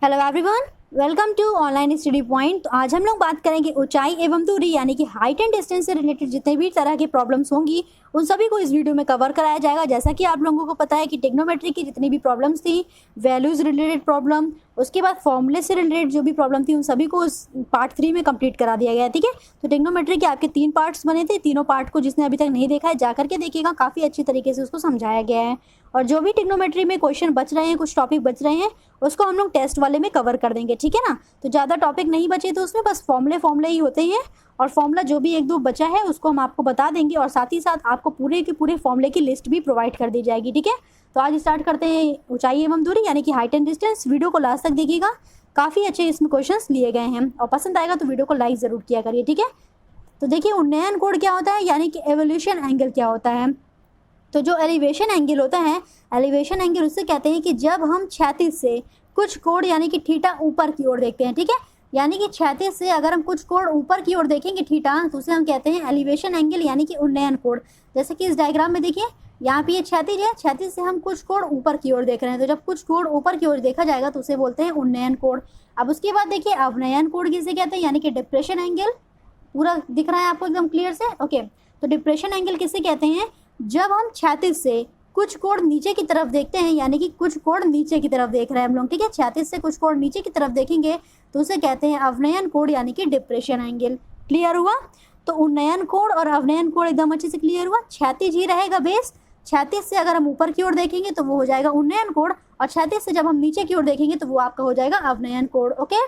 Hello everyone, welcome to online study point. तो आज हम लोग बात करेंगे ऊंचाई एवं दूरी यानी कि हाइट एंड डिस्टेंस से रिलेटेड जितने भी तरह की प्रॉब्लम्स होंगी उन सभी को इस वीडियो में कवर कराया जाएगा। जैसा कि आप लोगों को पता है कि टेक्नोमेट्री की जितनी भी प्रॉब्लम्स थी, वैल्यूज रिलेटेड प्रॉब्लम, उसके बाद फॉर्मूले से रिलेटेड जो भी प्रॉब्लम थी उन सभी को पार्ट 3 में कंप्लीट करा दिया गया है। ठीक है, तो टेक्नोमेट्री के आपके 3 पार्ट्स बने थे। तीनों पार्ट को जिसने अभी तक नहीं देखा है जाकर के देखिएगा, काफ़ी अच्छी तरीके से उसको समझाया गया है। और जो भी टेक्नोमेट्री में क्वेश्चन बच रहे हैं, कुछ टॉपिक बच रहे हैं, उसको हम लोग टेस्ट वाले में कवर कर देंगे। ठीक है ना, तो ज़्यादा टॉपिक नहीं बचे तो उसमें बस फॉर्मूले ही होते हैं, और फॉर्मूला जो भी एक दो बचा है उसको हम आपको बता देंगे, और साथ ही साथ आपको पूरे के पूरे फॉर्मूले की लिस्ट भी प्रोवाइड कर दी जाएगी। ठीक है, तो आज स्टार्ट करते हैं ऊंचाई एवं दूरी यानी कि हाइट एंड डिस्टेंस। वीडियो को लास्ट तक देखिएगा, काफ़ी अच्छे इसमें क्वेश्चन लिए गए हैं, और पसंद आएगा तो वीडियो को लाइक ज़रूर किया करिए। ठीक है, तो देखिए उन्नयन कोण क्या होता है यानी कि एवोल्यूशन एंगल क्या होता है। तो जो एलिवेशन एंगल होता है, एलिवेशन एंगल उससे कहते हैं कि जब हम क्षैतिज से कुछ कोण यानी कि थीटा ऊपर की ओर देखते हैं। ठीक है, यानी कि क्षैतिज से अगर हम कुछ कोण ऊपर की ओर देखेंगे थीटा, तो उसे हम कहते हैं एलिवेशन एंगल यानी कि उन्नयन कोण। जैसे कि इस डायग्राम में देखिए, यहाँ पे ये क्षैतिज है, क्षैतिज से हम कुछ कोण ऊपर की ओर देख रहे हैं, तो जब कुछ कोण ऊपर की ओर देखा जाएगा तो उसे बोलते हैं उन्नयन कोण। अब उसके बाद देखिए अवनयन कोण किसे कहते हैं यानी कि डिप्रेशन एंगल। पूरा दिख रहा है आपको एकदम क्लियर से? ओके, तो डिप्रेशन एंगल किसे कहते हैं? जब हम क्षैतिज से कुछ कोण नीचे की तरफ देखते हैं, यानी कि कुछ कोण नीचे की तरफ देख रहे हैं हम लोग। ठीक है, क्षैतिज से कुछ कोण नीचे की तरफ देखेंगे तो उसे कहते हैं अवनयन कोण यानी कि डिप्रेशन एंगल। क्लियर हुआ? तो उन्नयन कोण और अवनयन कोण एकदम अच्छे से क्लियर हुआ। क्षैतिज ही रहेगा बेस, क्षैतिज से अगर हम ऊपर की ओर देखेंगे तो वो हो जाएगा उन्नयन कोण, और क्षैतिज से जब हम नीचे की ओर देखेंगे तो वो आपका हो जाएगा अवनयन कोण। ओके,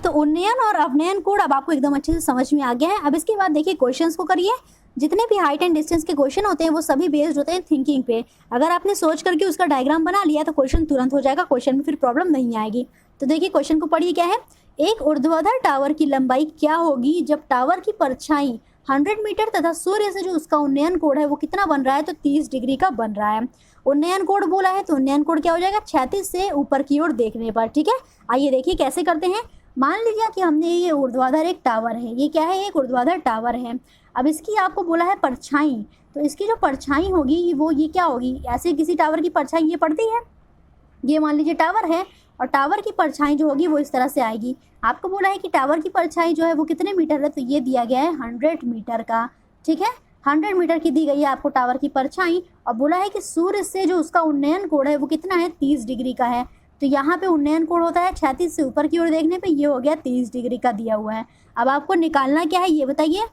तो उन्नयन और अवनयन कोण अब आपको एकदम अच्छे से समझ में आ गया है। अब इसके बाद देखिए क्वेश्चंस को करिए। जितने भी हाइट एंड डिस्टेंस के क्वेश्चन होते हैं वो सभी बेस्ड होते हैं थिंकिंग पे। अगर आपने सोच करके उसका डायग्राम बना लिया तो क्वेश्चन तुरंत हो जाएगा, क्वेश्चन में फिर प्रॉब्लम नहीं आएगी। तो देखिए क्वेश्चन को पढ़िए, क्या है? एक ऊर्ध्वाधर टावर की लंबाई क्या होगी जब टावर की परछाई 100 मीटर तथा सूर्य से जो उसका उन्नयन कोण है वो कितना बन रहा है? तो 30 डिग्री का बन रहा है। उन्नयन कोण बोला है तो उन्नयन कोण क्या हो जाएगा? क्षैतिज से ऊपर की ओर देखने पर। ठीक है, आइए देखिए कैसे करते हैं। मान लीजिए कि हमने ये ऊर्ध्वाधर एक टावर है, ये क्या है? एक ऊर्ध्वाधर टावर है। अब इसकी आपको बोला है परछाई, तो इसकी जो परछाई होगी वो ये क्या होगी? ऐसे किसी टावर की परछाई ये पड़ती है, ये मान लीजिए टावर है, और टावर की परछाई जो होगी वो इस तरह से आएगी। आपको बोला है कि टावर की परछाई जो है वो कितने मीटर है, तो ये दिया गया है 100 मीटर का। ठीक है, 100 मीटर की दी गई है आपको टावर की परछाई, और बोला है कि सूर्य से जो उसका उन्नयन कोण है वो कितना है? 30 डिग्री का है। तो यहाँ पे उन्नयन कोण होता है क्षैतिज से ऊपर की ओर देखने पे, ये हो गया 30 डिग्री का दिया हुआ है। अब आपको निकालना क्या है ये बताइए?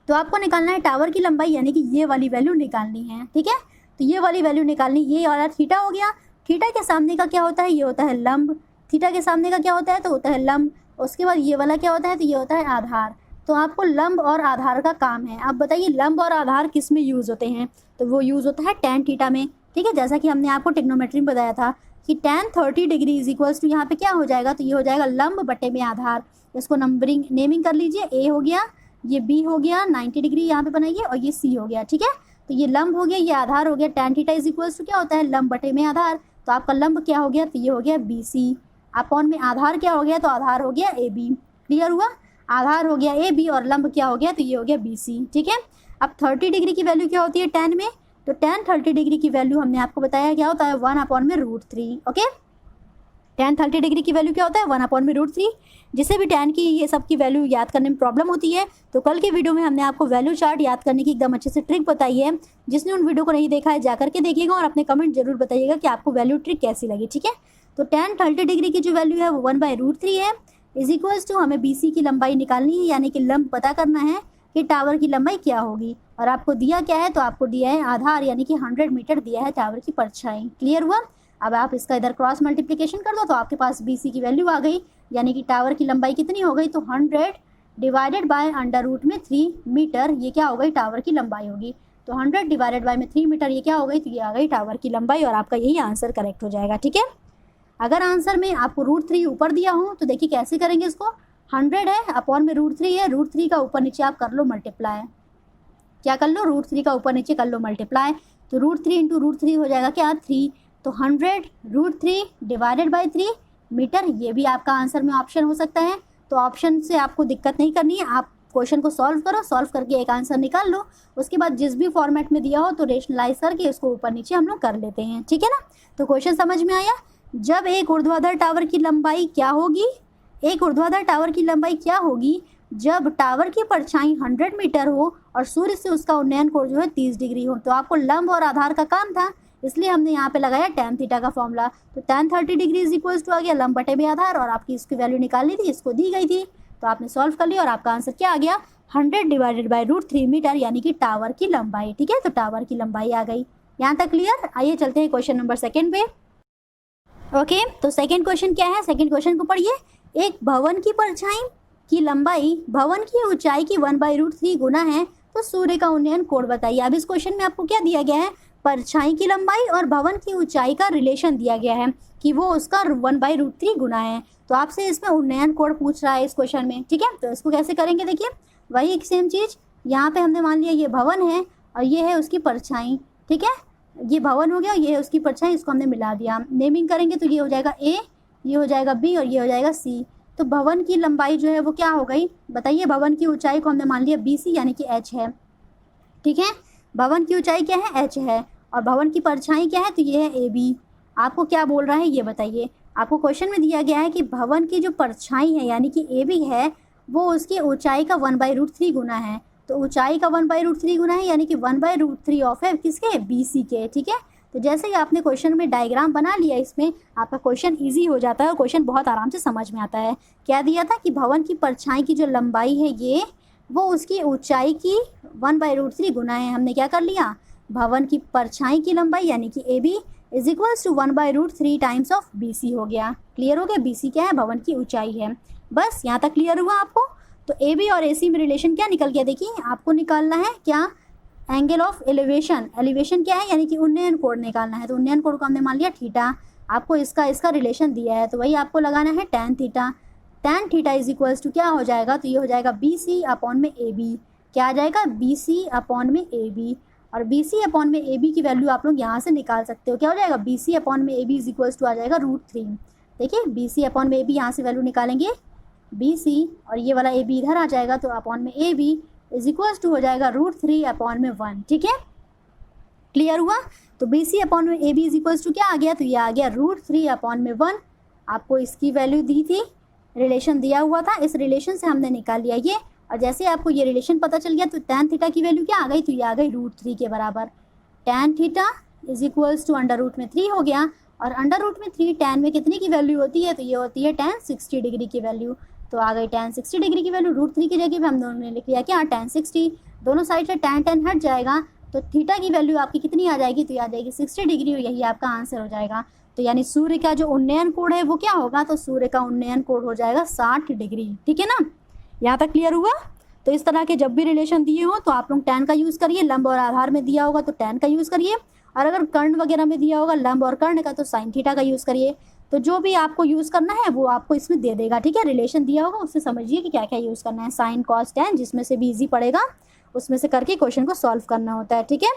तो आपको निकालना है टावर की लंबाई यानी कि ये वाली वैल्यू निकालनी है। ठीक है, तो ये वाली वैल्यू निकालनी, ये वाला थीटा हो गया। थीटा के सामने का क्या होता है? ये होता है लंब। थीटा के सामने का क्या होता है? तो होता है लंब। उसके बाद ये वाला क्या होता है? तो ये होता है आधार। तो आपको लंब और आधार का काम है। आप बताइए लंब और आधार किस में यूज़ होते हैं? तो वो यूज़ होता है tan थीटा में। ठीक है, जैसा कि हमने आपको टेक्नोमेट्री में बताया था कि tan 30 degree is equals to यहाँ पे क्या हो जाएगा? तो ये हो जाएगा लंब बटे में आधार। इसको नंबरिंग नेमिंग कर लीजिए, ए हो गया, ये बी हो गया, 90 डिग्री यहाँ पे बनाइए, और ये सी हो गया। ठीक है, तो ये लंब हो गया, ये आधार हो गया। tan theta is equals to क्या होता है? लंब बटे में आधार। तो आपका लंब क्या हो गया? तो ये हो गया बी सी, अपॉन में आधार क्या हो गया? तो आधार हो गया ए बी। क्लियर हुआ? आधार हो गया ए बी और लंब क्या हो गया? तो ये हो गया बी सी। ठीक है, अब 30 डिग्री की वैल्यू क्या होती है tan में? तो tan 30 डिग्री की वैल्यू हमने आपको बताया क्या होता है? 1/√3। ओके, tan 30 डिग्री की वैल्यू क्या होता है? 1/√3। जिसे भी tan की ये सब की वैल्यू याद करने में प्रॉब्लम होती है तो कल के वीडियो में हमने आपको वैल्यू चार्ट याद करने की एकदम अच्छे से ट्रिक बताई है। जिसने उन वीडियो को नहीं देखा है जा करके देखिएगा, और अपने कमेंट जरूर बताइएगा कि आपको वैल्यू ट्रिक कैसी लगी। ठीक है, तो tan 30 डिग्री की जो वैल्यू है वो 1/√3 है, इज इक्वल्स टू हमें बी सी की लंबाई निकालनी है, यानी कि लंब पता करना है कि टावर की लंबाई क्या होगी। और आपको दिया क्या है? तो आपको दिया है आधार यानी कि 100 मीटर दिया है टावर की परछाई। क्लियर हुआ? अब आप इसका इधर क्रॉस मल्टीप्लिकेशन कर दो तो आपके पास बी सी की वैल्यू आ गई, यानी कि टावर की लंबाई कितनी हो गई? तो 100 डिवाइडेड बाय √3 मीटर, ये क्या हो गई? टावर की लंबाई होगी। तो 100 डिवाइडेड बाय में 3 मीटर, ये क्या हो गई? तो ये आ गई टावर की लंबाई, और आपका यही आंसर करेक्ट हो जाएगा। ठीक है, अगर आंसर में आपको √3 ऊपर दिया हो तो देखिए कैसे करेंगे इसको। 100 है, अपॉन में √3 है, √3 का ऊपर नीचे आप कर लो मल्टीप्लाई। क्या कर लो? √3 का ऊपर नीचे कर लो मल्टीप्लाई। तो √3 इंटू √3 हो जाएगा क्या? 3। तो 100 √3 डिवाइडेड बाई 3 मीटर, ये भी आपका आंसर में ऑप्शन हो सकता है। तो ऑप्शन से आपको दिक्कत नहीं करनी है, आप क्वेश्चन को सॉल्व करो, सॉल्व करके एक आंसर निकाल लो। उसके बाद जिस भी फॉर्मेट में दिया हो तो रेशनलाइज करके इसको ऊपर नीचे हम लोग कर लेते हैं। ठीक है ना, तो क्वेश्चन समझ में आया? जब एक ऊर्ध्वाधर टावर की लंबाई क्या होगी, एक ऊर्ध्वाधर टावर की लंबाई क्या होगी जब टावर की परछाई 100 मीटर हो और सूर्य से उसका उन्नयन कोण जो है 30 डिग्री हो। तो आपको लंब और आधार का काम था, इसलिए हमने यहाँ पे लगाया tan थीटा का फॉर्मूला। तो tan 30 degree is equals to आ गया लंब बटे में आधार, और आपकी इसकी वैल्यू निकालनी थी, इसको दी गई थी, तो आपने सॉल्व कर लिया और आपका आंसर क्या आ गया 100 डिवाइडेड बाई √3 मीटर, यानी कि टावर की लंबाई। ठीक है, तो टावर की लंबाई आ गई। यहाँ तक क्लियर। आइए चलते हैं क्वेश्चन नंबर 2 पे। ओके, तो सेकंड क्वेश्चन क्या है, सेकंड क्वेश्चन को पढ़िए। एक भवन की परछाई की लंबाई भवन की ऊंचाई की 1/√3 गुना है, तो सूर्य का उन्नयन कोण बताइए। अब इस क्वेश्चन में आपको क्या दिया गया है, परछाई की लंबाई और भवन की ऊंचाई का रिलेशन दिया गया है कि वो उसका 1/√3 गुना है। तो आपसे इसमें उन्नयन कोण पूछ रहा है इस क्वेश्चन में। ठीक है, तो इसको कैसे करेंगे, देखिए वही एक सेम चीज़। यहाँ पे हमने मान लिया ये भवन है और ये है उसकी परछाई। ठीक है, ये भवन हो गया, ये है उसकी परछाई, इसको हमने मिला दिया। नेमिंग करेंगे तो ये हो जाएगा A, ये हो जाएगा B और ये हो जाएगा C। तो भवन की लंबाई जो है वो क्या हो गई बताइए। भवन की ऊंचाई को हमने मान लिया BC यानी कि H है। ठीक है, भवन की ऊंचाई क्या है, H है, और भवन की परछाई क्या है, तो ये है AB। आपको क्या बोल रहा है ये बताइए। आपको क्वेश्चन में दिया गया है कि भवन की जो परछाई है यानी कि AB है वो उसकी ऊंचाई का 1/√3 गुना है। तो ऊंचाई का 1/√3 गुना है, यानी कि 1/√3 ऑफ है किसके, BC के। ठीक है, तो जैसे ही आपने क्वेश्चन में डायग्राम बना लिया, इसमें आपका क्वेश्चन इजी हो जाता है और क्वेश्चन बहुत आराम से समझ में आता है। क्या दिया था कि भवन की परछाई की जो लंबाई है ये वो उसकी ऊंचाई की 1/√3 गुना है। हमने क्या कर लिया, भवन की परछाई की लंबाई यानी कि AB is equals to 1/√3 times of BC हो गया। क्लियर हो गया, BC क्या है, भवन की ऊंचाई है। बस यहाँ तक क्लियर हुआ आपको। तो AB और AC में रिलेशन क्या निकल गया, देखिए आपको निकालना है क्या, एंगल ऑफ एलिवेशन। एलिवेशन क्या है, यानी कि उन्नयन कोण निकालना है। तो उन्नयन कोण को हमने मान लिया थीटा। आपको इसका रिलेशन दिया है तो वही आपको लगाना है tan theta. tan theta is equals to क्या हो जाएगा, तो ये हो जाएगा BC अपॉन में AB। क्या आ जाएगा, BC अपॉन में AB। और BC अपॉन में AB की वैल्यू आप लोग यहाँ से निकाल सकते हो। क्या हो जाएगा, BC अपॉन में AB इज इक्वल्स टू आ जाएगा √3। देखिए BC अपॉन में AB यहाँ से वैल्यू निकालेंगे BC और ये वाला AB इधर आ जाएगा, तो अपॉन में AB इज इक्वल्स टू हो जाएगा √3 अपॉन में 1। ठीक है, क्लियर हुआ। तो BC अपॉन में AB इज इक्वल्स टू क्या आ गया, तो ये आ गया √3 अपॉन में 1। आपको इसकी वैल्यू दी थी, रिलेशन दिया हुआ था, इस रिलेशन से हमने निकाल लिया ये। और जैसे आपको ये रिलेशन पता चल गया तो tan थीटा की वैल्यू क्या आ गई, तो ये आ गई √3 के बराबर। tan theta is equals to √3 हो गया, और √3 tan में कितने की वैल्यू होती है, तो ये होती है tan 60 डिग्री की वैल्यू। तो आ गई tan 60 डिग्री की वैल्यू। √3 की जगह पे हम दोनों ने लिख लिया क्या, tan 60। दोनों साइड से tan हट जाएगा, तो थीटा की वैल्यू आपकी कितनी आ जाएगी, तो ये आ जाएगी 60 डिग्री, और यही आपका आंसर हो जाएगा। तो यानी सूर्य का जो उन्नयन कोण है वो क्या होगा, तो सूर्य का उन्नयन कोण हो जाएगा 60 डिग्री। ठीक है ना, यहाँ तक क्लियर हुआ। तो इस तरह के जब भी रिलेशन दिए हो तो आप लोग tan का यूज़ करिए, लंब और आधार में दिया होगा तो tan का यूज़ करिए, और अगर कर्ण वगैरह में दिया होगा लंब और कर्ण का तो sin थीटा का यूज़ करिए। तो जो भी आपको यूज़ करना है वो आपको इसमें दे देगा। ठीक है, रिलेशन दिया होगा उससे समझिए कि क्या क्या यूज़ करना है, sin cos tan, जिसमें से भी ईजी पड़ेगा उसमें से करके क्वेश्चन को सॉल्व करना होता है। ठीक है,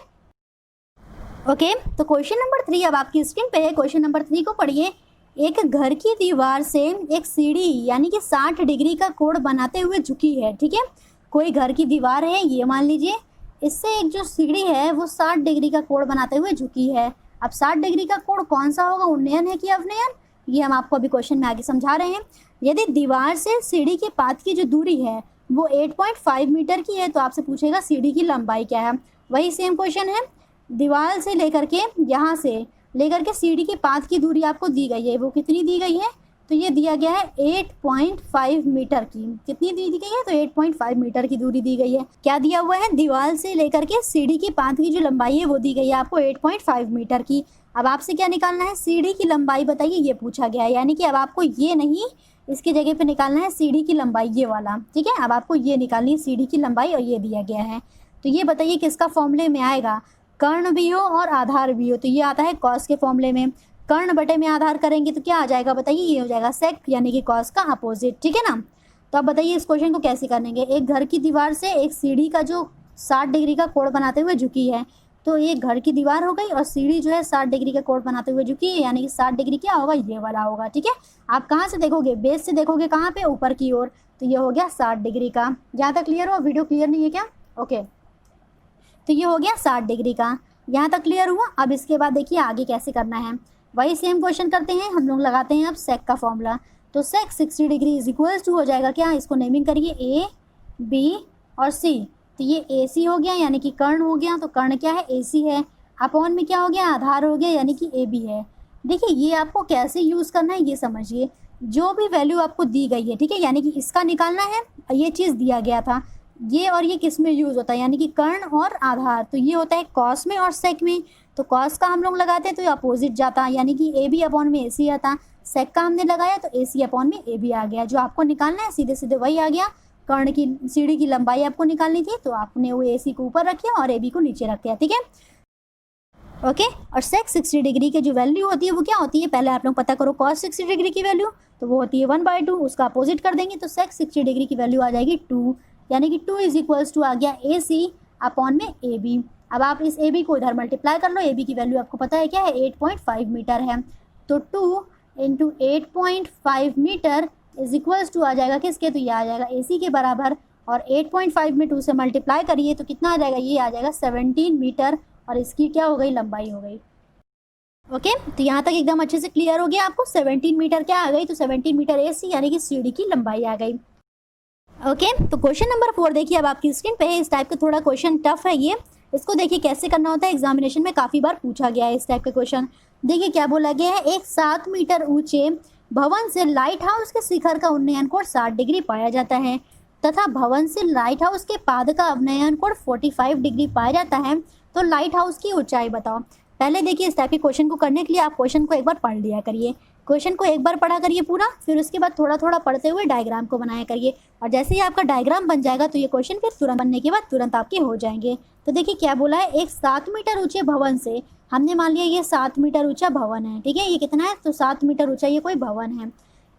ओके। तो क्वेश्चन नंबर 3 अब आपकी स्क्रीन पे है। क्वेश्चन नंबर 3 को पढ़िए। एक घर की दीवार से एक सीढ़ी यानी कि 60 डिग्री का कोण बनाते हुए झुकी है। ठीक है, कोई घर की दीवार है ये मान लीजिए, इससे एक जो सीढ़ी है वो 60 डिग्री का कोण बनाते हुए झुकी है। अब 60 डिग्री का कोण कौन सा होगा, उन्नयन है कि अवनयन, ये हम आपको अभी क्वेश्चन में आगे समझा रहे हैं। यदि दीवार से सीढ़ी के पात की जो दूरी है वो 8.5 मीटर की है तो आपसे पूछेगा सीढ़ी की लंबाई क्या है। वही सेम क्वेश्चन है, दीवार से लेकर के यहाँ से लेकर के सीढ़ी के पात की दूरी आपको दी गई है, वो कितनी दी गई है, तो ये दिया गया है 8.5 मीटर की। कितनी दी गई है, तो 8.5 मीटर की दूरी दी गई है। क्या दिया हुआ है, दीवार से लेकर के सीढ़ी की पात की जो लंबाई है वो दी गई है आपको 8.5 मीटर की। अब आपसे क्या निकालना है, सीढ़ी की लंबाई बताइए, ये पूछा गया है। यानी कि अब आपको ये नहीं, इसकी जगह पे निकालना है सीढ़ी की लंबाई, ये वाला। ठीक है, अब आपको ये निकालनी है सीढ़ी की लंबाई, और ये दिया गया है। तो ये बताइए किसका फॉर्मूले में आएगा, कर्ण भी हो और आधार भी हो, तो ये आता है कॉस के फॉर्मूले में। कर्ण बटे में आधार करेंगे तो क्या आ जाएगा बताइए, ये हो जाएगा सेक, यानी कि कॉस का अपोजिट। ठीक है ना, तो अब बताइए इस क्वेश्चन को कैसे करेंगे। एक घर की दीवार से एक सीढ़ी का जो 60 डिग्री का कोण बनाते हुए झुकी है, तो ये घर की दीवार हो गई और सीढ़ी जो है 60 डिग्री का कोण बनाते हुए झुकी है, यानी कि 60 डिग्री क्या होगा, ये वाला होगा। ठीक है, आप कहाँ से देखोगे, बेस से देखोगे, कहाँ पे, ऊपर की ओर, तो ये हो गया 60 डिग्री का। यहाँ तक क्लियर हो, वीडियो क्लियर नहीं है क्या, ओके। तो ये हो गया 60 डिग्री का, यहाँ तक क्लियर हुआ। अब इसके बाद देखिए आगे कैसे करना है। वही सेम क्वेश्चन करते हैं हम लोग, लगाते हैं अब सेक का फॉर्मूला। तो सेक 60 डिग्री इज इक्वल्स टू हो जाएगा क्या, इसको नेमिंग करिए ए बी और सी। तो ये ए सी हो गया यानी कि कर्ण हो गया, तो कर्ण क्या है, ए सी है। अपॉन में क्या हो गया, आधार हो गया यानी कि ए बी है। देखिए ये आपको कैसे यूज़ करना है ये समझिए। जो भी वैल्यू आपको दी गई है, ठीक है, यानी कि इसका निकालना है, ये चीज़ दिया गया था, ये और ये किस में यूज़ होता है, यानी कि कर्ण और आधार। तो ये होता है कॉस में और सेक में। तो कॉस का हम लोग लगाते हैं तो ये अपोजिट जाता, यानी कि ए बी अपॉन में ए सी आता। सेक का हमने लगाया तो ए सी अपॉन में ए बी आ गया। जो आपको निकालना है सीधे सीधे वही आ गया। कर्ण की सीढ़ी की लंबाई आपको निकालनी थी, तो आपने वो ए सी को ऊपर रखा और ए बी को नीचे रख दिया, ठीक है, ओके। और सेक 60 डिग्री की जो वैल्यू होती है वो क्या होती है, पहले आप लोग पता करो कॉस 60 डिग्री की वैल्यू, तो वो होती है 1/2। उसका अपोजिट कर देंगे तो सेक 60 डिग्री की वैल्यू आ जाएगी 2, यानी कि 2 इज इक्वल्स टू आ गया ए सी अपॉन में ए बी। अब आप इस ए बी को इधर मल्टीप्लाई कर लो, ए बी की वैल्यू आपको पता है क्या है, 8.5 मीटर है। तो 2 into 8.5 metre is equals to आ जाएगा किसके, तो ये आ जाएगा ए सी के बराबर। और 8.5 में 2 से मल्टीप्लाई करिए तो कितना आ जाएगा, ये आ जाएगा 17 मीटर। और इसकी क्या हो गई, लंबाई हो गई, ओके। तो यहाँ तक एकदम अच्छे से क्लियर हो गया आपको। 17 मीटर क्या आ गई, तो 17 मीटर ए सी यानी कि सीढ़ी की लंबाई आ गई, ओके। तो क्वेश्चन नंबर 4 देखिए अब आपकी स्क्रीन पे है। इस टाइप का थोड़ा क्वेश्चन टफ है ये, इसको देखिए कैसे करना होता है, एग्जामिनेशन में काफ़ी बार पूछा गया है इस टाइप का क्वेश्चन। देखिए क्या बोला गया है, एक 7 मीटर ऊंचे भवन से लाइट हाउस के शिखर का उन्नयन कोण 60 डिग्री पाया जाता है तथा भवन से लाइट हाउस के पाद का अवनयन कोण 45 डिग्री पाया जाता है, तो लाइट हाउस की ऊंचाई बताओ। पहले देखिए इस टाइप के क्वेश्चन को करने के लिए आप क्वेश्चन को एक बार पढ़ लिया करिए, क्वेश्चन को एक बार पढ़ा करिए पूरा, फिर उसके बाद थोड़ा थोड़ा पढ़ते हुए डायग्राम को बनाया करिए। और जैसे ही आपका डायग्राम बन जाएगा तो ये क्वेश्चन फिर तुरंत बनने के बाद तुरंत आपके हो जाएंगे। तो देखिए क्या बोला है, एक 7 मीटर ऊंचे भवन से, हमने मान लिया ये 7 मीटर ऊंचा भवन है, ठीक है, ये कितना है, तो 7 मीटर ऊंचा ये कोई भवन है।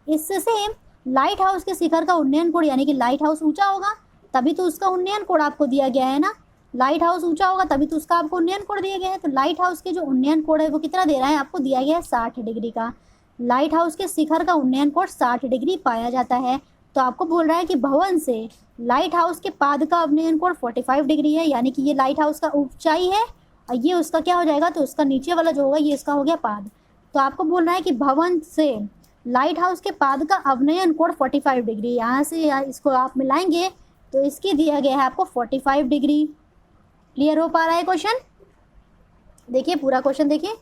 इससे लाइट हाउस के शिखर का उन्नयन कोण, यानी कि लाइट हाउस ऊंचा होगा तभी तो उसका उन्नयन कोण आपको दिया गया है ना, लाइट हाउस ऊंचा होगा तभी तो उसका आपको उन्नयन कोण दिया गया है। तो लाइट हाउस के जो उन्नयन कोण है वो कितना दे रहा है, आपको दिया गया है 60 डिग्री का। लाइट हाउस के शिखर का उन्नयन कोण 60 डिग्री पाया जाता है। तो आपको बोल रहा है कि भवन से लाइट हाउस के पाद का उन्नयन कोण 45 डिग्री है, यानी कि ये लाइट हाउस का ऊंचाई है और ये उसका क्या हो जाएगा, तो उसका नीचे वाला जो होगा ये इसका हो गया पाद। तो आपको बोल रहा है कि भवन से लाइट हाउस के पाद का अवनयन कोण 45 डिग्री, यहाँ से इसको आप मिलाएंगे तो इसकी दिया गया है आपको 45 डिग्री। क्लियर हो पा रहा है क्वेश्चन, देखिए पूरा क्वेश्चन देखिए,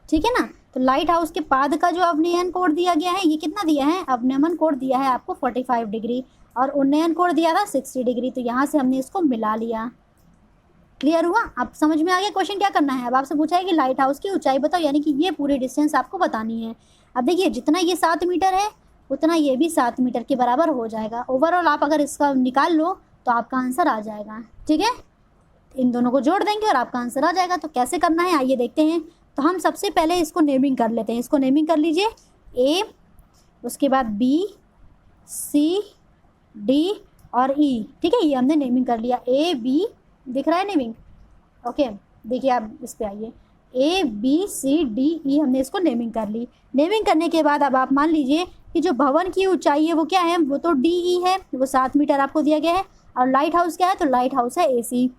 ठीक है ना। तो लाइट हाउस के पाद का जो अवनयन कोण दिया गया है ये कितना दिया है, अवनमन कोण दिया है आपको 45 डिग्री और उन्नयन कोण दिया था 60 डिग्री। तो यहाँ से हमने इसको मिला लिया। क्लियर हुआ, अब समझ में आ गया क्वेश्चन क्या करना है। अब आपसे पूछा है कि लाइट हाउस की ऊंचाई बताओ, यानी कि ये पूरी डिस्टेंस आपको बतानी है। अब देखिए जितना ये 7 मीटर है उतना ये भी 7 मीटर के बराबर हो जाएगा। ओवरऑल आप अगर इसका निकाल लो तो आपका आंसर आ जाएगा, ठीक है। इन दोनों को जोड़ देंगे और आपका आंसर आ जाएगा। तो कैसे करना है आइए देखते हैं। तो हम सबसे पहले इसको नेमिंग कर लेते हैं, इसको नेमिंग कर लीजिए ए, उसके बाद बी सी डी और ई, ठीक है, ये हमने नेमिंग कर लिया। ए बी दिख रहा है नेमिंग, ओके। देखिए आप इस पे आइए, A B C D E हमने इसको नेमिंग कर ली। नेमिंग करने के बाद अब आप मान लीजिए कि जो भवन की ऊंचाई है वो क्या है, वो तो डी ई है, वो 7 मीटर आपको दिया गया है। और लाइट हाउस क्या है, तो लाइट हाउस है ए सी।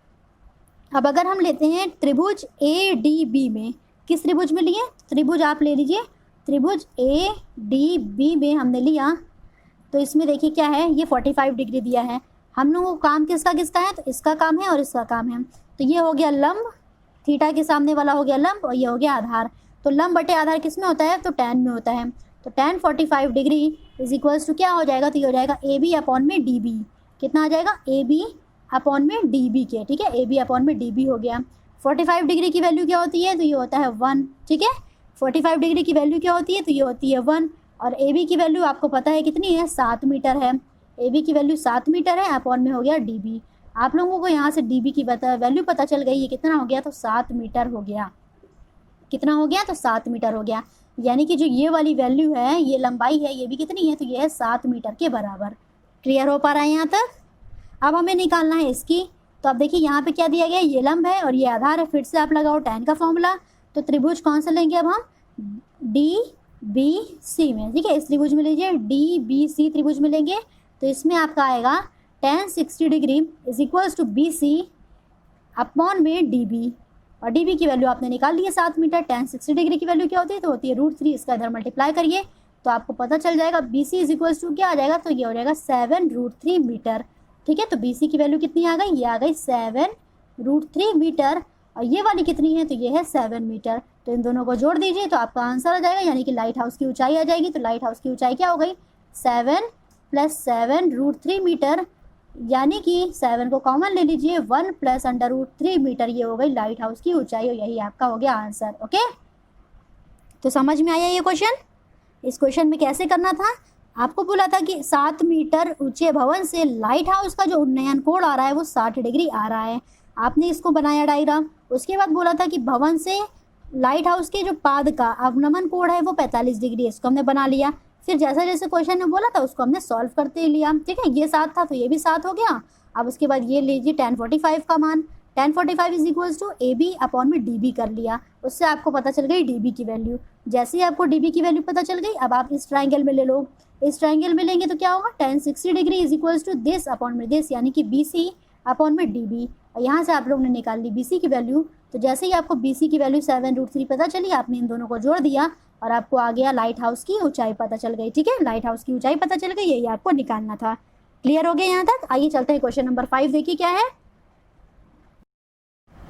अब अगर हम लेते हैं त्रिभुज ए डी बी में, किस त्रिभुज में लिए, त्रिभुज आप ले लीजिए, त्रिभुज ए डी बी में हमने लिया तो इसमें देखिए क्या है, ये 45 डिग्री दिया है। हम लोगों को काम किसका किसका है, तो इसका काम है और इसका काम है। तो ये हो गया लंब, थीटा के सामने वाला हो गया लंब और ये हो गया आधार। तो लंब बटे आधार किस में होता है, तो tan में होता है। तो tan 45 degree is equals to क्या हो जाएगा, तो ये हो जाएगा ए बी अपॉन में डी बी। कितना आ जाएगा, ए बी अपॉन में डी बी के, ठीक है, ए बी अपॉन में डी बी हो गया। 45 डिग्री की वैल्यू क्या होती है, तो ये होता है 1, ठीक है। 45 डिग्री की वैल्यू क्या होती है, तो ये होती है 1। और ए बी की वैल्यू आपको पता है कितनी है, 7 मीटर है। ए बी की वैल्यू 7 मीटर है, अपॉन में हो गया डी बी। आप लोगों को यहाँ से डी बी की वैल्यू पता चल गई, ये कितना हो गया, तो 7 मीटर हो गया। कितना हो गया, तो 7 मीटर हो गया। यानी कि जो ये वाली वैल्यू है, ये लंबाई है, ये भी कितनी है, तो ये है 7 मीटर के बराबर। क्लियर हो पा रहा है यहाँ तक। अब हमें निकालना है इसकी। तो अब देखिए यहाँ पे क्या दिया गया है, ये लंब है और ये आधार है। फिर से आप लगाओ tan का फॉर्मूला। तो त्रिभुज कौन सा लेंगे अब हम, डी बी सी में, ठीक है, इस त्रिभुज में लीजिए, डी बी सी त्रिभुज में लेंगे। तो इसमें आपका आएगा tan 60 degree is equals to B C upon में डी बी। और डीबी की वैल्यू आपने निकाल ली है 7 मीटर। tan 60 डिग्री की वैल्यू क्या होती है, तो होती है √3। इसका इधर मल्टीप्लाई करिए तो आपको पता चल जाएगा BC इज इक्वल्स टू क्या आ जाएगा, तो ये हो जाएगा 7√3 मीटर। ठीक है, तो BC की वैल्यू कितनी आ गई, ये आ गई 7√3 मीटर। और ये वाली कितनी है, तो ये है 7 मीटर। तो इन दोनों को जोड़ दीजिए तो आपका आंसर आ जाएगा, यानी कि लाइट हाउस की ऊंचाई आ जाएगी। तो लाइट हाउस की ऊंचाई क्या हो गई, 7 + 7√3 मीटर, यानी कि 7 को कॉमन ले लीजिए, 1 + √3 मीटर, ये हो गई लाइट हाउस की ऊंचाई। और यही आपका हो गया आंसर। ओके, तो समझ में आया ये क्वेश्चन। इस क्वेश्चन में कैसे करना था, आपको बोला था कि 7 मीटर ऊंचे भवन से लाइट हाउस का जो उन्नयन कोण आ रहा है वो 60 डिग्री आ रहा है। आपने इसको बनाया डायग्राम। उसके बाद बोला था कि भवन से लाइट हाउस के जो पाद का अवनमन कोण है वो 45 डिग्री है, इसको हमने बना लिया। फिर जैसा जैसे क्वेश्चन में बोला था उसको हमने सॉल्व करते लिया। ठीक है, ये 7 था तो ये भी 7 हो गया। अब उसके बाद ये लीजिए tan 45 का मान, tan 45 is equals to AB/DB कर लिया। उससे आपको पता चल गई DB की वैल्यू। जैसे ही आपको DB की वैल्यू पता चल गई, अब आप इस ट्राइंगल में ले लो। इस ट्राइंगल में लेंगे तो क्या होगा, tan 60 degree is equals to this, यानी कि BC/DB। और यहाँ से आप लोग ने निकाल ली BC की वैल्यू। तो जैसे ही आपको BC की वैल्यू 7√3 पता चली, आपने इन दोनों को जोड़ दिया और आपको आ गया लाइट हाउस की ऊंचाई पता चल गई। ठीक है, लाइट हाउस की ऊंचाई पता चल गई, यही आपको निकालना था। क्लियर हो गया यहाँ तक। आइए चलते हैं क्वेश्चन नंबर 5, देखिए क्या है।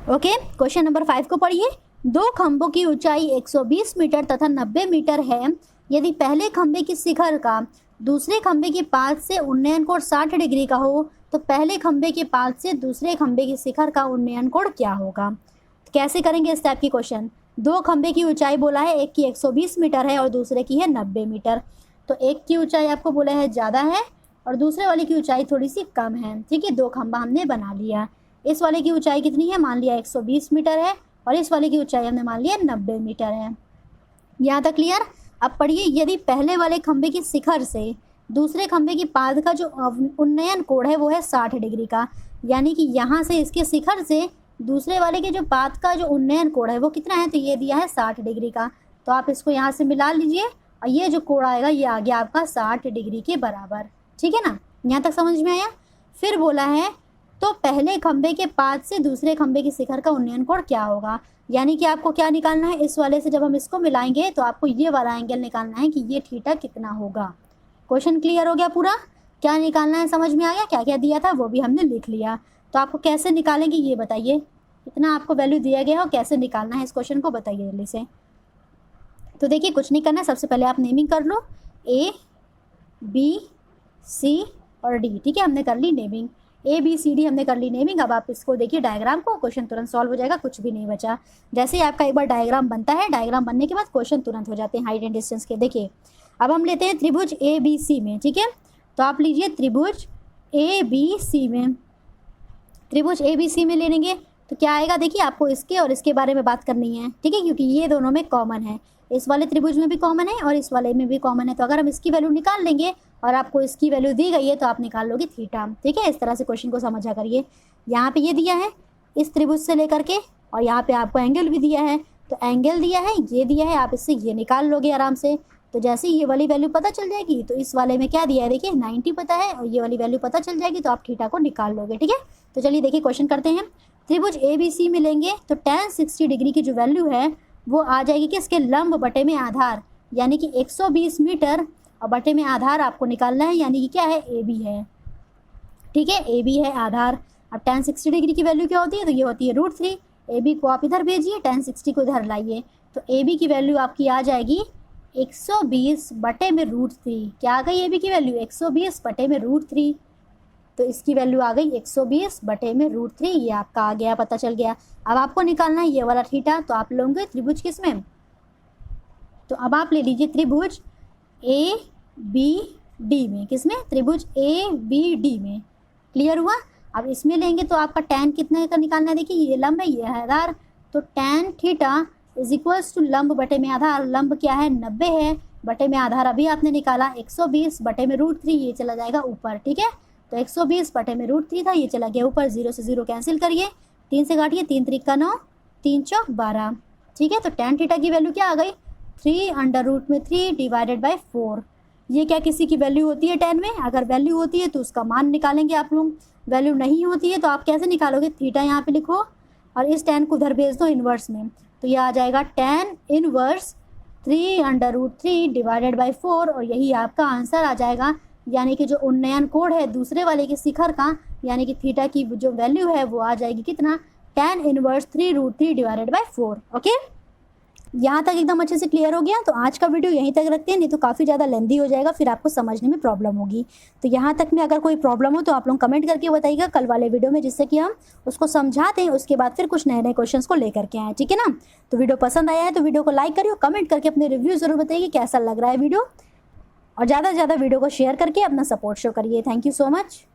ओके, क्वेश्चन नंबर 5 को पढ़िए। 2 खंभों की ऊंचाई 120 मीटर तथा 90 मीटर है। यदि पहले खंभे की शिखर का दूसरे खंभे के पाद से उन्नयन कोण 60 डिग्री का हो, तो पहले खंभे के पाद से दूसरे खंभे की शिखर का उन्नयन कोण क्या होगा। तो कैसे करेंगे इस टाइप की क्वेश्चन। 2 खंभे की ऊंचाई बोला है, एक की 120 मीटर है और दूसरे की है 90 मीटर। तो एक की ऊंचाई आपको बोला है ज़्यादा है और दूसरे वाले की ऊंचाई थोड़ी सी कम है। ठीक है, 2 खंभा हमने बना लिया। इस वाले की ऊंचाई कितनी है, मान लिया 120 मीटर है और इस वाले की ऊंचाई हमने मान लिया 90 मीटर है। यहाँ तक क्लियर। अब पढ़िए, यदि पहले वाले खंभे की शिखर से दूसरे खंभे की पाद का जो उन्नयन कोण है वो है 60 डिग्री का, यानी कि यहाँ से इसके शिखर से दूसरे वाले के जो पाद का जो उन्नयन कोण है वो कितना है, तो ये दिया है 60 डिग्री का। तो आप इसको यहाँ से मिला लीजिए और ये जो कोण आएगा ये आ गया आपका 60 डिग्री के बराबर। ठीक है ना, यहाँ तक समझ में आया। फिर बोला है तो पहले खंभे के पाद से दूसरे खंभे की शिखर का उन्नयन कोण क्या होगा, यानी कि आपको क्या निकालना है, इस वाले से जब हम इसको मिलाएंगे तो आपको ये वाला एंगल निकालना है कि ये थीटा कितना होगा। क्वेश्चन क्लियर हो गया पूरा। क्या निकालना है समझ में आ गया, क्या क्या दिया था वो भी हमने लिख लिया। तो आपको कैसे निकालेंगे ये बताइए, कितना आपको वैल्यू दिया गया है और कैसे निकालना है इस क्वेश्चन को बताइए जल्दी से। तो देखिए कुछ नहीं करना है, सबसे पहले आप नेमिंग कर लो A, B, C और D। ठीक है, हमने कर ली naming, A, B, C, D हमने कर ली नेमिंग। अब आप इसको देखिए डायग्राम को, क्वेश्चन तुरंत सॉल्व हो जाएगा, कुछ भी नहीं बचा। जैसे ही आपका एक बार डायग्राम बनता है, डायग्राम बनने के बाद क्वेश्चन तुरंत हो जाते हैं हाइट एंड डिस्टेंस के। देखिए अब हम लेते हैं त्रिभुज ABC में। ठीक है, तो आप लीजिए त्रिभुज ABC में, त्रिभुज ABC में ले लेंगे तो क्या आएगा, देखिए आपको इसके और इसके बारे में बात करनी है। ठीक है, क्योंकि ये दोनों में कॉमन है, इस वाले त्रिभुज में भी कॉमन है और इस वाले में भी कॉमन है। तो अगर हम इसकी वैल्यू निकाल लेंगे और आपको इसकी वैल्यू दी गई है तो आप निकाल लोगे थीटा। ठीक है, इस तरह से क्वेश्चन को समझा करिए। यहाँ पे ये दिया है इस त्रिभुज से लेकर के, और यहाँ पे आपको एंगल भी दिया है। तो एंगल दिया है, ये दिया है, आप इससे ये निकाल लोगे आराम से। तो जैसे ये वाली वैल्यू पता चल जाएगी तो इस वाले में क्या दिया है, देखिए 90 पता है और ये वाली वैल्यू पता चल जाएगी तो आप थीटा को निकाल लोगे। ठीक है, तो चलिए देखिए क्वेश्चन करते हैं। त्रिभुज ABC में लेंगे तो tan 60 डिग्री की जो वैल्यू है वो आ जाएगी कि इसके लंब बटे में आधार, यानी कि 120 मीटर और बटे में आधार आपको निकालना है, यानी कि क्या है, AB है। ठीक है, AB है आधार। अब tan 60 डिग्री की वैल्यू क्या होती है, तो ये होती है √3। AB को आप इधर भेजिए, tan 60 को इधर लाइए, तो AB की वैल्यू आपकी आ जाएगी 120 बटे में √3। क्या आ गई AB की वैल्यू, 120 बटे में √3। तो इसकी वैल्यू आ गई 120 बटे में √3, ये आपका आ गया, पता चल गया। अब आपको निकालना है ये वाला थीटा, तो आप लोगे त्रिभुज किस में, तो अब आप ले लीजिए त्रिभुज ABD में। किस में, त्रिभुज ABD में। क्लियर हुआ। अब इसमें लेंगे तो आपका tan कितने का निकालना है, देखिए ये लंब है ये है आधार, तो tan theta is equals to लंब बटे में आधार। लंब क्या है, 90 है, बटे में आधार अभी आपने निकाला 120 बटे में √3, ये चला जाएगा ऊपर। ठीक है, तो 120 बटे में √3 था, ये चला गया ऊपर। 0 से 0 कैंसिल करिए, 3 से काटिए, 3 त्रिक का 9, 3 चौक 12। ठीक है, तो tan थीटा की वैल्यू क्या आ गई, 3√3 डिवाइडेड बाई 4। ये क्या किसी की वैल्यू होती है tan में, अगर वैल्यू होती है तो उसका मान निकालेंगे आप लोग, वैल्यू नहीं होती है तो आप कैसे निकालोगे, थीटा यहाँ पे लिखो और इस tan को उधर भेज दो इन्वर्स में, तो ये आ जाएगा tan इनवर्स 3/√3 डिवाइडेड बाई 4 और यही आपका आंसर आ जाएगा। यानी कि जो उन्नयन कोण है दूसरे वाले के शिखर का, यानी कि थीटा की जो वैल्यू है वो आ जाएगी कितना, tan inverse 3√3 divided by 4। Okay, यहाँ तक एकदम अच्छे से क्लियर हो गया। तो आज का वीडियो यहीं तक रखते हैं, नहीं तो काफ़ी ज़्यादा लेंदी हो जाएगा, फिर आपको समझने में प्रॉब्लम होगी। तो यहाँ तक में अगर कोई प्रॉब्लम हो तो आप लोग कमेंट करके बताइएगा कल वाले वीडियो में, जिससे कि हम उसको समझा दें, उसके बाद फिर कुछ नए नए क्वेश्चंस को लेकर के आएँ, ठीक है ना। तो वीडियो पसंद आया है तो वीडियो को लाइक करिए, कमेंट करके अपने रिव्यू ज़रूर बताइए कैसा लग रहा है वीडियो, और ज़्यादा से ज़्यादा वीडियो को शेयर करके अपना सपोर्ट शो करिए। Thank you so much.